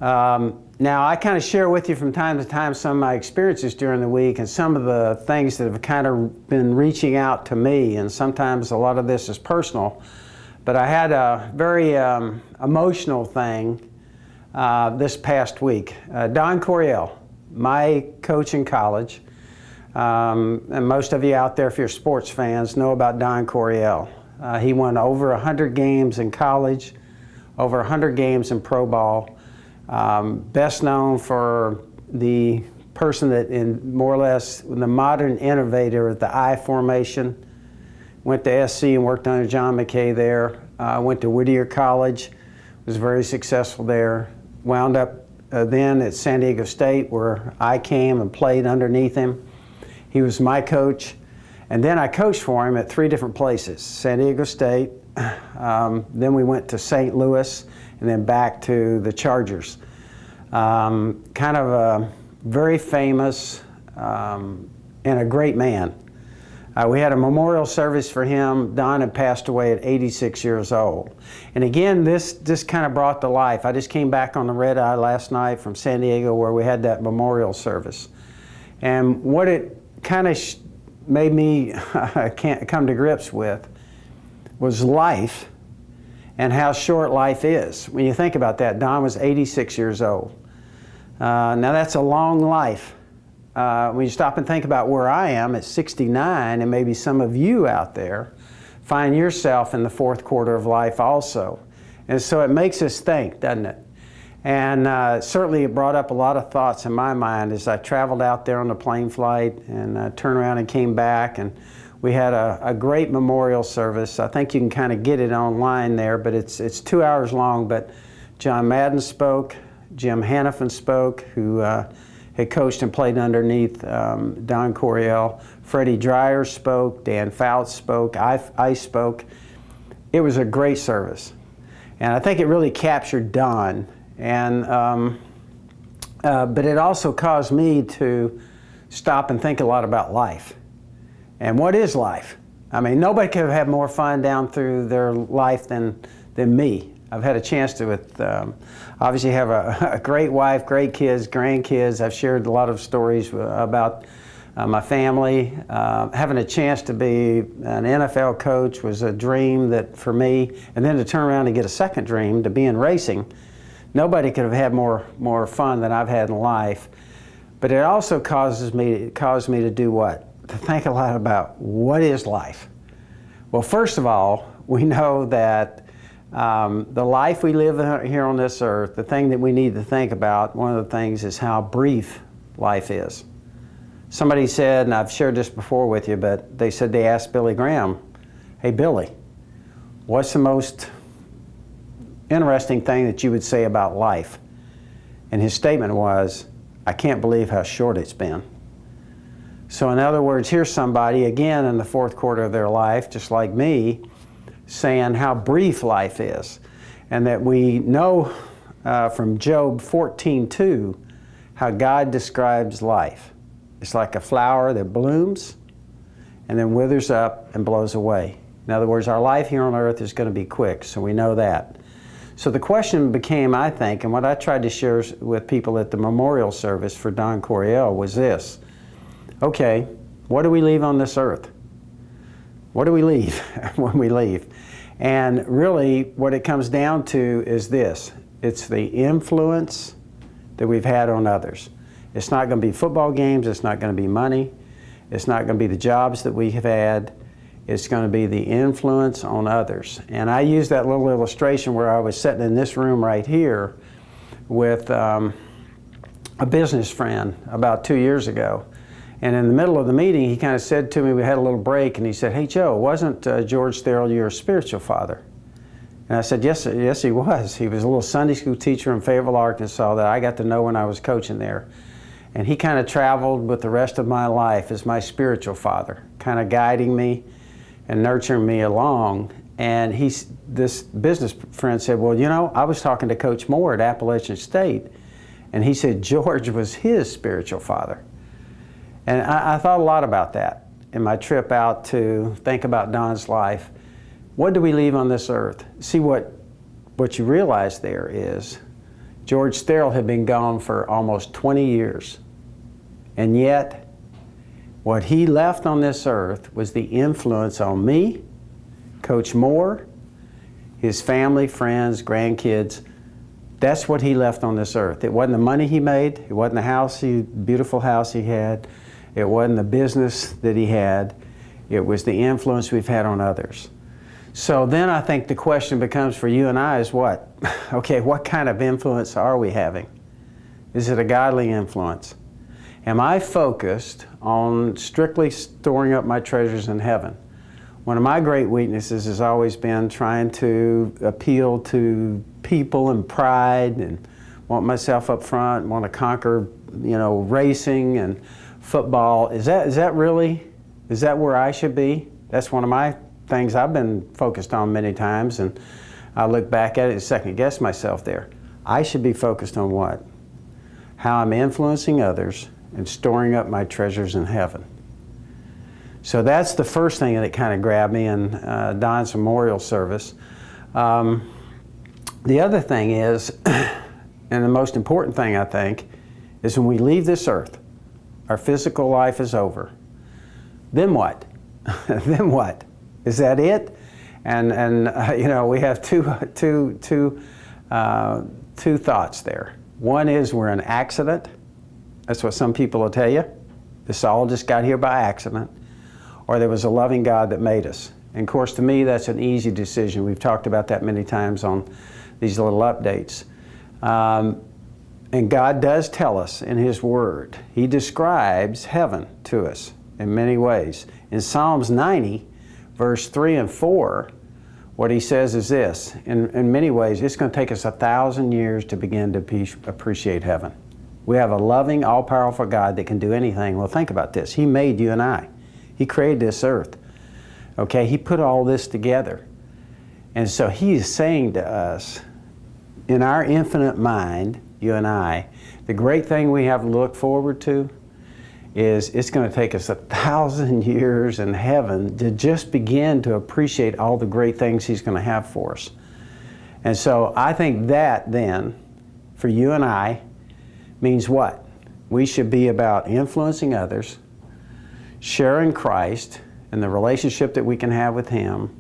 Now, I kind of share with you from time to time some of my experiences during the week and some of the things that have kind of been reaching out to me, and sometimes a lot of this is personal. But I had a very emotional thing this past week. Don Coryell, my coach in college, and most of you out there, if you're sports fans, know about Don Coryell. He won over 100 games in college, over 100 games in pro ball. Best known for the person that in more or less the modern innovator of the I formation. Went to SC and worked under John McKay there. Went to Whittier College, was very successful there. Wound up then at San Diego State, where I came and played underneath him. He was my coach. And then I coached for him at 3 different places: San Diego State, then we went to St. Louis, and then back to the Chargers. Kind of a very famous and a great man. We had a memorial service for him. Don had passed away at 86 years old. And again, this just kind of brought to life. I just came back on the red eye last night from San Diego, where we had that memorial service. And what it kind of made me can't come to grips with was life and how short life is. When you think about that, Don was 86 years old. Now that's a long life. When you stop and think about where I am at 69, and maybe some of you out there find yourself in the 4th quarter of life also. And so it makes us think, doesn't it? And certainly it brought up a lot of thoughts in my mind as I traveled out there on the plane flight and turned around and came back. And we had a great memorial service. I think you can kind of get it online there, but it's 2 hours long. But John Madden spoke, Jim Hanifin spoke, who had coached and played underneath Don Coryell. Freddie Dreyer spoke, Dan Fouts spoke, I spoke. It was a great service. And I think it really captured Don. And, but it also caused me to stop and think a lot about life. And what is life? I mean, nobody could have had more fun down through their life than me. I've had a chance to obviously have a great wife, great kids, grandkids. I've shared a lot of stories about my family. Having a chance to be an NFL coach was a dream that for me, and then to turn around and get a second dream to be in racing. Nobody could have had more fun than I've had in life. But it also caused me to do what? To think a lot about what is life. Well, first of all, we know that the life we live here on this earth, the thing that we need to think about, one of the things is how brief life is. Somebody said, and I've shared this before with you, but they said they asked Billy Graham, "Hey Billy, what's the most interesting thing that you would say about life?" And his statement was, "I can't believe how short it's been." So in other words, here's somebody, again, in the 4th quarter of their life, just like me, saying how brief life is. And that we know from Job 14:2 how God describes life. It's like a flower that blooms and then withers up and blows away. In other words, our life here on earth is going to be quick, so we know that. So the question became, I think, and what I tried to share with people at the memorial service for Don Coryell was this. Okay, what do we leave on this earth? What do we leave when we leave? And really, what it comes down to is this. It's the influence that we've had on others. It's not going to be football games. It's not going to be money. It's not going to be the jobs that we have had. It's going to be the influence on others. And I used that little illustration where I was sitting in this room right here with a business friend about 2 years ago. And in the middle of the meeting, he kind of said to me, we had a little break, and he said, "Hey Joe, wasn't George Therrell your spiritual father?" And I said, yes he was. He was a little Sunday school teacher in Fayetteville, Arkansas that I got to know when I was coaching there. And he kind of traveled with the rest of my life as my spiritual father, kind of guiding me and nurturing me along. And this business friend said, "Well, you know, I was talking to Coach Moore at Appalachian State, and he said George was his spiritual father." And I thought a lot about that in my trip out to think about Don's life. What do we leave on this earth? See, what you realize there is George Sterrell had been gone for almost 20 years. And yet, what he left on this earth was the influence on me, Coach Moore, his family, friends, grandkids. That's what he left on this earth. It wasn't the money he made. It wasn't the house, beautiful house he had. It wasn't the business that he had. It was the influence we've had on others. So then I think the question becomes for you and I is what? Okay, what kind of influence are we having? Is it a godly influence? Am I focused on strictly storing up my treasures in heaven? One of my great weaknesses has always been trying to appeal to people and pride and want myself up front, want to conquer, racing and football. Is that where I should be? That's one of my things I've been focused on many times, and I look back at it and second guess myself there. I should be focused on what? How I'm influencing others and storing up my treasures in heaven. So that's the first thing that kind of grabbed me in Don's memorial service. The other thing is, and the most important thing I think, is when we leave this earth, our physical life is over. Then what? Then what? Is that it? And we have two thoughts there. One is we're an accident. That's what some people will tell you. This all just got here by accident. Or there was a loving God that made us. And of course, to me, that's an easy decision. We've talked about that many times on these little updates. And God does tell us in His Word. He describes heaven to us in many ways. In Psalms 90, verse 3 and 4, what He says is this. In many ways, it's going to take us 1,000 years to begin to appreciate heaven. We have a loving, all-powerful God that can do anything. Well, think about this. He made you and I. He created this earth. Okay, He put all this together. And so He is saying to us, in our infinite mind, you and I, the great thing we have to look forward to is it's going to take us 1,000 years in heaven to just begin to appreciate all the great things He's going to have for us. And so I think that then, for you and I, means what? We should be about influencing others, sharing Christ and the relationship that we can have with Him,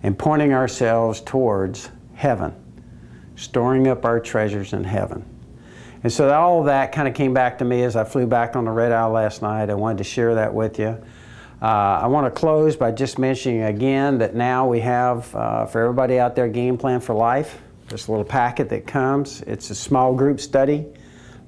and pointing ourselves towards heaven, storing up our treasures in heaven. And so all of that kind of came back to me as I flew back on the red eye last night. I wanted to share that with you. I want to close by just mentioning again that now we have, for everybody out there, Game Plan for Life. This little packet that comes. It's a small group study.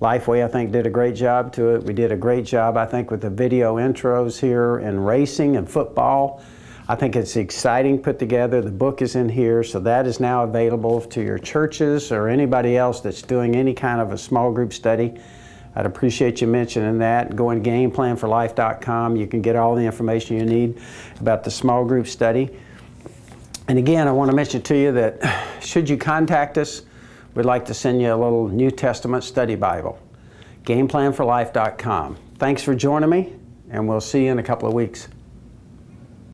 Lifeway, I think, did a great job to it. We did a great job, I think, with the video intros here in racing and football. I think it's exciting put together. The book is in here, so that is now available to your churches or anybody else that's doing any kind of a small group study. I'd appreciate you mentioning that. Go to gameplanforlife.com. You can get all the information you need about the small group study. And again, I want to mention to you that should you contact us, we'd like to send you a little New Testament study Bible. Gameplanforlife.com. Thanks for joining me, and we'll see you in a couple of weeks.